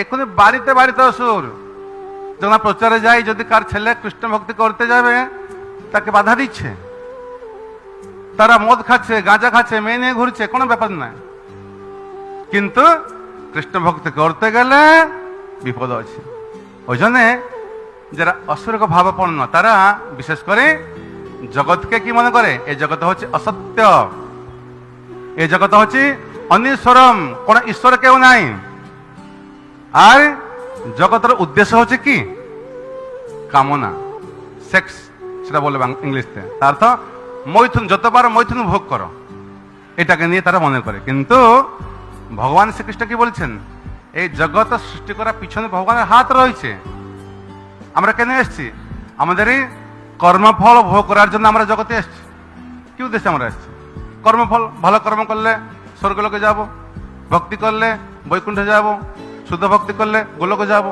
এক্ষুনি বাড়িতে বাড়িতে অসুর। যখন প্রচারে যাই, যদি কার ছেলে কৃষ্ণ ভক্তি করতে যাবে তাকে বাধা দিচ্ছে। তারা মদ খাচ্ছে, গাঁজা খাচ্ছে, মেয়ে নিয়ে ঘুরছে, কোনো ব্যাপার নয়। কিন্তু কৃষ্ণ ভক্তি করতে গেলে বিপদ আছে। ওই জন্যে যারা অসুরক ভাবাপন্ন, তারা বিশেষ করে জগৎকে কি মনে করে, এই জগৎ হচ্ছে অসত্য, এই জগৎ হচ্ছে অনিশ্বরম, কোন ঈশ্বর কেউ নাই। আর জগতের উদ্দেশ্য হচ্ছে কি, কামনা, সেক্স, সেটা বলে ইংলিশে। তার অর্থ মৈথুন, যতবার মৈথুন ভোগ করো, এটাকে নিয়ে তারা মনে করে। কিন্তু ভগবান শ্রীকৃষ্ণ কি বলছেন, এই জগৎ সৃষ্টি করার পিছনে ভগবানের হাত রয়েছে। আমরা কেন এসছি? আমাদের এই কর্মফল ভোগ করার জন্য আমরা জগতে এসছি। কি উদ্দেশ্যে আমরা এসছি? কর্মফল। ভালো কর্ম করলে স্বর্গলোকে যাব, ভক্তি করলে বৈকুণ্ঠে যাব, শুদ্ধ ভক্তি করলে গোলকে যাব।